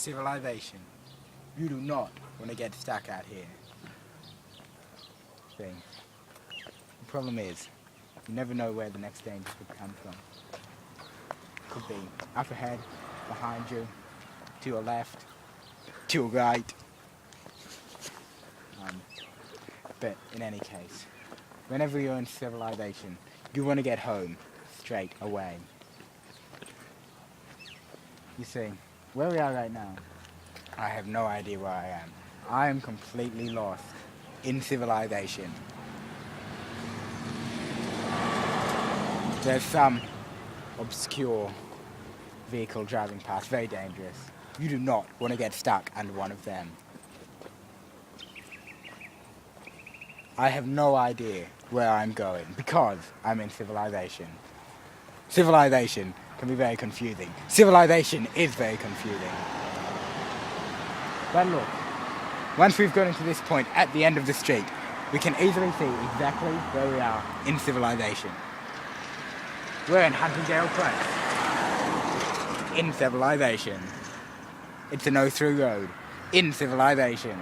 civilization. You do not want to get stuck out here. See, the problem is, you never know where the next danger could come from. Could be up ahead, behind you, to your left, to your right. But in any case, whenever you're in civilization, you want to get home straight away. You see, where we are right now, I have no idea where I am. I am completely lost in civilization. There's some obscure vehicle driving past, very dangerous. You do not want to get stuck under one of them. I have no idea where I'm going because I'm in civilization. Civilization can be very confusing. Civilization is very confusing. But look, once we've gotten to this point at the end of the street, we can easily see exactly where we are in civilization. We're in Huntingdale Place. In civilization. It's a no-through road. In civilization.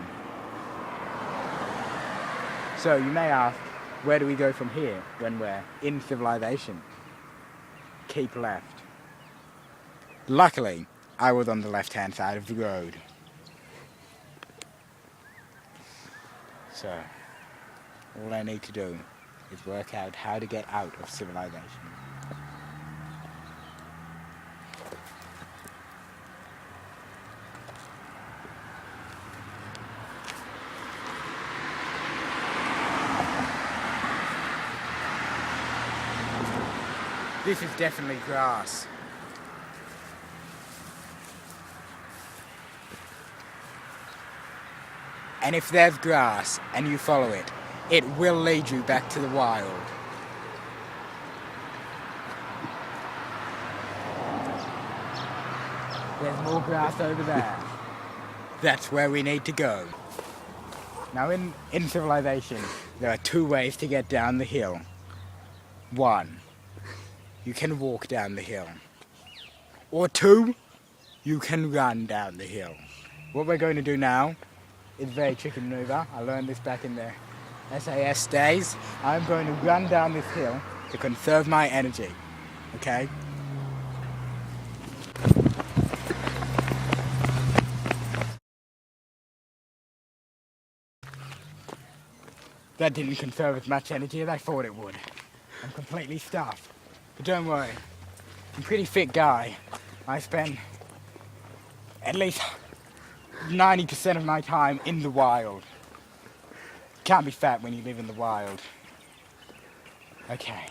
So you may ask, where do we go from here when we're in civilization? Keep left. Luckily, I was on the left-hand side of the road. So, all I need to do is work out how to get out of civilization. This is definitely grass. And if there's grass and you follow it, it will lead you back to the wild. There's more grass over there. That's where we need to go. Now in civilization, there are two ways to get down the hill. One, you can walk down the hill. Or two, you can run down the hill. What we're going to do now is a very tricky maneuver. I learned this back in the SAS days. I'm going to run down this hill to conserve my energy. Okay? That didn't conserve as much energy as I thought it would. I'm completely stuffed. But don't worry, I'm a pretty fit guy. I spend at least 90% of my time in the wild. Can't be fat when you live in the wild. Okay.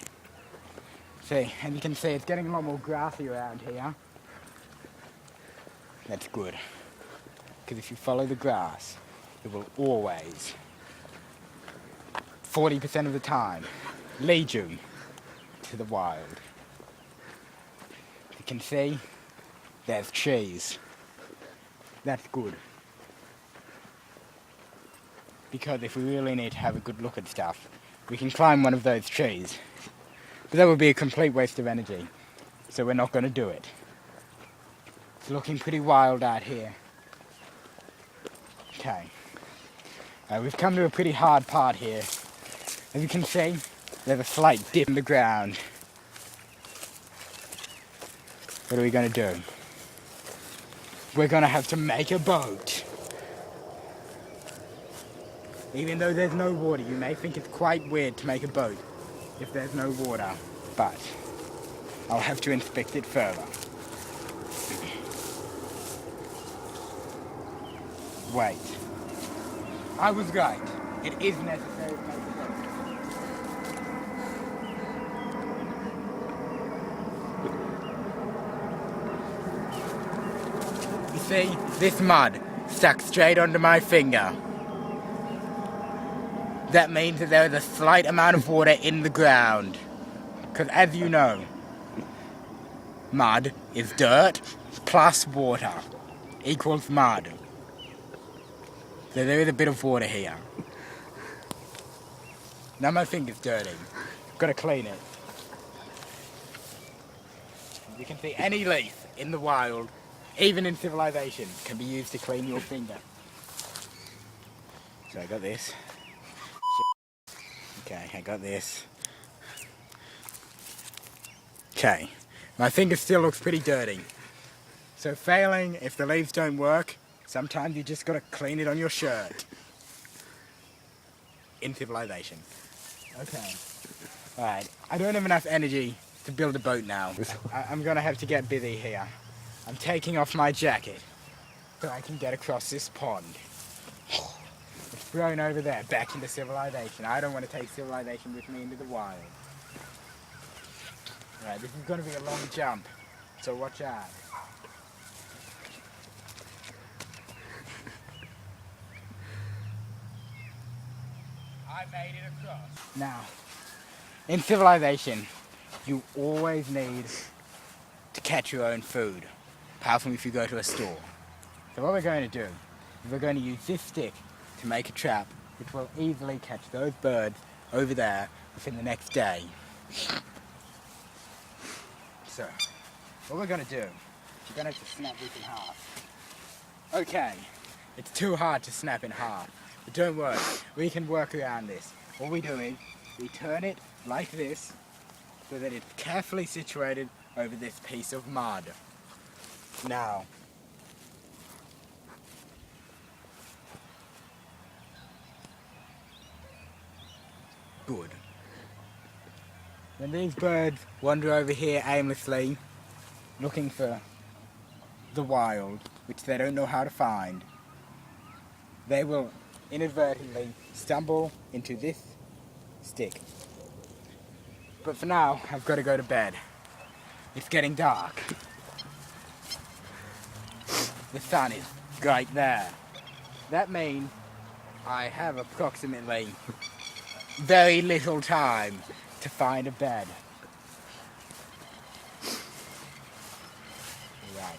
See, and you can see it's getting a lot more grassy around here. That's good. Because if you follow the grass, it will always, 40% of the time, lead you to the wild. You can see there's trees. That's good. Because if we really need to have a good look at stuff, we can climb one of those trees. But that would be a complete waste of energy. So we're not going to do it. It's looking pretty wild out here. Okay. We've come to a pretty hard part here. As you can see, there's a slight dip in the ground. What are we going to do? We're going to have to make a boat. Even though there's no water, you may think it's quite weird to make a boat if there's no water, but I'll have to inspect it further. Wait. I was right. It is necessary to make a boat. You see, this mud stuck straight onto my finger. That means that there is a slight amount of water in the ground. Because as you know, mud is dirt plus water equals mud. So there is a bit of water here. Now my finger's dirty. Gotta clean it. You can see any leaf in the wild even in civilization, can be used to clean your finger. So I got this. Okay, I got this. Okay, my finger still looks pretty dirty. So failing, if the leaves don't work, sometimes you just gotta clean it on your shirt. In civilization. Okay. Alright, I don't have enough energy to build a boat now. I'm gonna have to get busy here. I'm taking off my jacket so I can get across this pond. It's thrown over there, back into civilization. I don't want to take civilization with me into the wild. Alright, this is gonna be a long jump, so watch out. I made it across. Now, in civilization, you always need to catch your own food, apart from if you go to a store. So what we're going to do is we're going to use this stick to make a trap which will easily catch those birds over there within the next day. So, what we're going to do, we're going to have to snap this in half. Okay, it's too hard to snap in half. But don't worry, we can work around this. All we do is, we turn it like this, so that it's carefully situated over this piece of mud. Now, good. When these birds wander over here aimlessly, looking for the wild, which they don't know how to find, they will inadvertently stumble into this stick. But for now, I've got to go to bed. It's getting dark. The sun is right there. That means I have approximately very little time to find a bed. Right.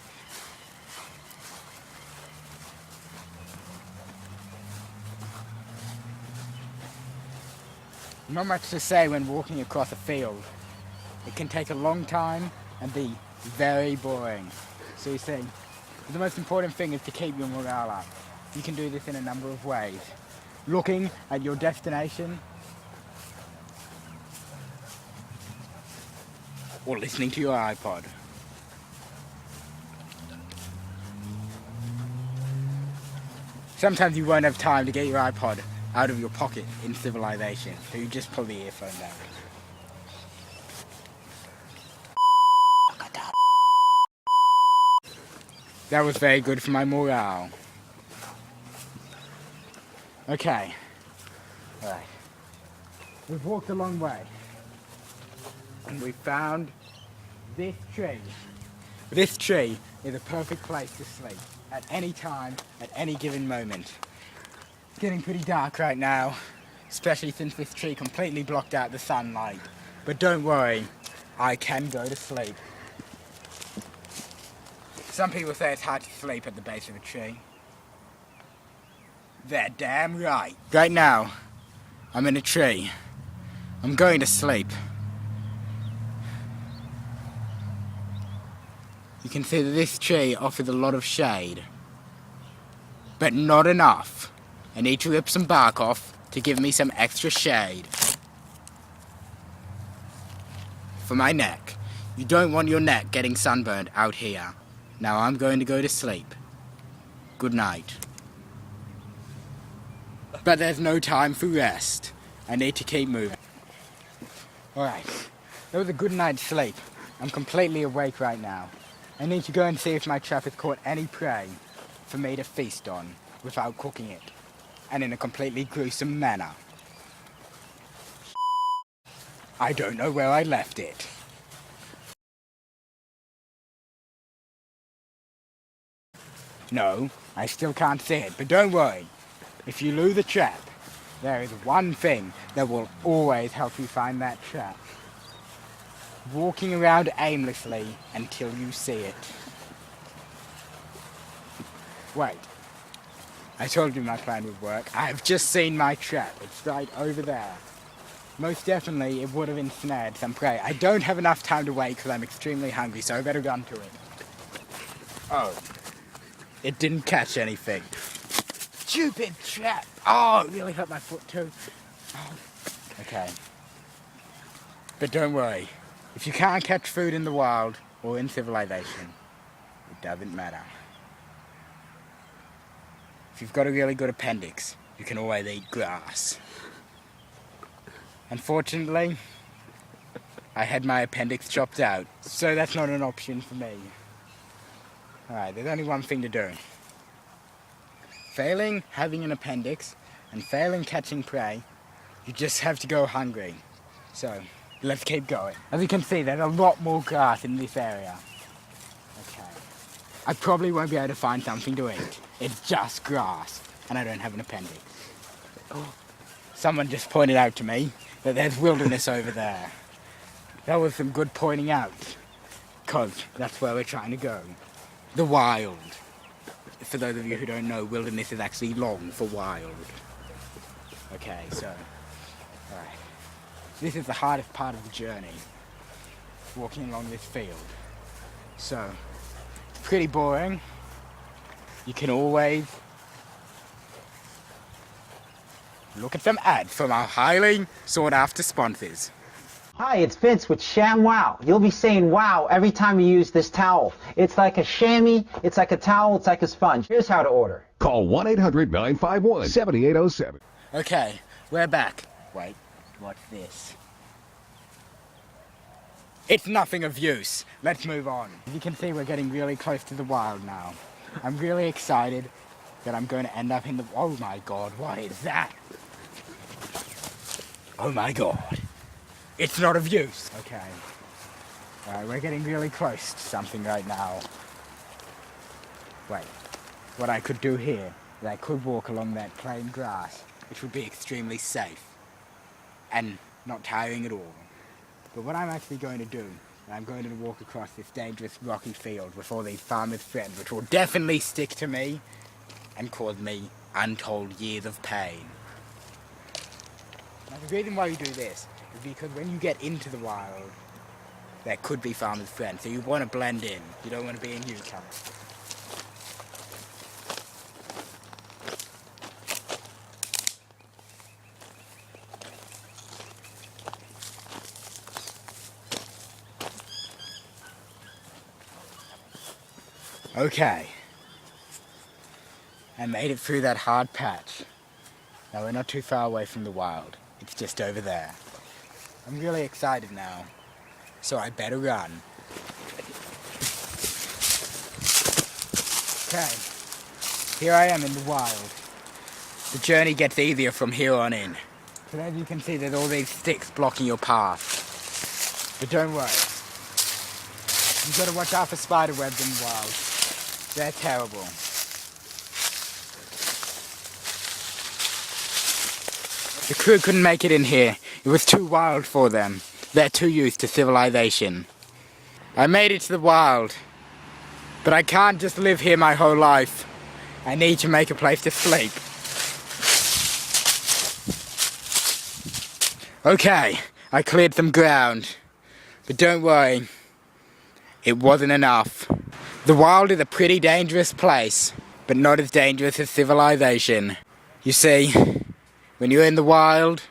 Not much to say when walking across a field. It can take a long time and be very boring. So you see, the most important thing is to keep your morale up. You can do this in a number of ways. Looking at your destination, or listening to your iPod. Sometimes you won't have time to get your iPod out of your pocket in civilization, so you just pull the earphone down. That was very good for my morale. Okay. Alright. We've walked a long way. And we found this tree. This tree is a perfect place to sleep. At any time, at any given moment. It's getting pretty dark right now, especially since this tree completely blocked out the sunlight. But don't worry, I can go to sleep. Some people say it's hard to sleep at the base of a tree. They're damn right. Right now, I'm in a tree. I'm going to sleep. You can see that this tree offers a lot of shade. But not enough. I need to rip some bark off to give me some extra shade. For my neck. You don't want your neck getting sunburned out here. Now I'm going to go to sleep. Good night. But there's no time for rest. I need to keep moving. Alright, that was a good night's sleep. I'm completely awake right now. I need to go and see if my trap has caught any prey for me to feast on without cooking it, and in a completely gruesome manner. I don't know where I left it. No, I still can't see it, but don't worry. If you lose a trap, there is one thing that will always help you find that trap. Walking around aimlessly until you see it. Wait. I told you my plan would work. I have just seen my trap. It's right over there. Most definitely it would have ensnared some prey. I don't have enough time to wait because I'm extremely hungry, so I better run to it. Oh. It didn't catch anything. Stupid trap! Oh, it really hurt my foot too. Oh. Okay. But don't worry. If you can't catch food in the wild or in civilization, it doesn't matter. If you've got a really good appendix, you can always eat grass. Unfortunately, I had my appendix chopped out, so that's not an option for me. Alright, there's only one thing to do. Failing having an appendix and failing catching prey, you just have to go hungry. So, let's keep going. As you can see, there's a lot more grass in this area. Okay. I probably won't be able to find something to eat. It's just grass, and I don't have an appendix. Oh. Someone just pointed out to me that there's wilderness over there. That was some good pointing out, because that's where we're trying to go. The wild. For those of you who don't know, wilderness is actually long for wild. Okay, so, alright. This is the hardest part of the journey, walking along this field. So, it's pretty boring. You can always look at some ads from our highly sought after sponsors. Hi, it's Vince with Sham Wow. You'll be saying wow every time you use this towel. It's like a chamois, it's like a towel, it's like a sponge. Here's how to order. Call 1-800-951-7807. Okay, we're back. Wait, what's this? It's nothing of use. Let's move on. As you can see, we're getting really close to the wild now. I'm really excited that I'm going to end up in the... Oh my god, what is that? Oh my god. It's not of use. Okay. Alright, we're getting really close to something right now. Wait. What I could do here is I could walk along that plain grass, which would be extremely safe and not tiring at all. But what I'm actually going to do is I'm going to walk across this dangerous rocky field with all these farmers' friends, which will definitely stick to me and cause me untold years of pain. Now, the reason why you do this is because when you get into the wild, there could be farmers' friends, so you want to blend in. You don't want to be a newcomer. Okay. I made it through that hard patch. Now we're not too far away from the wild. It's just over there. I'm really excited now, so I better run. Okay, here I am in the wild. The journey gets easier from here on in. But as you can see, there's all these sticks blocking your path. But don't worry. You've got to watch out for spider webs in the wild. They're terrible. The crew couldn't make it in here. It was too wild for them. They're too used to civilization. I made it to the wild. But I can't just live here my whole life. I need to make a place to sleep. Okay, I cleared some ground. But don't worry, it wasn't enough. The wild is a pretty dangerous place, but not as dangerous as civilization. You see, when you're in the wild,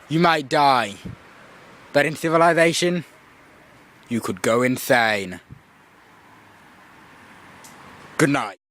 you might die. But in civilization, you could go insane. Good night.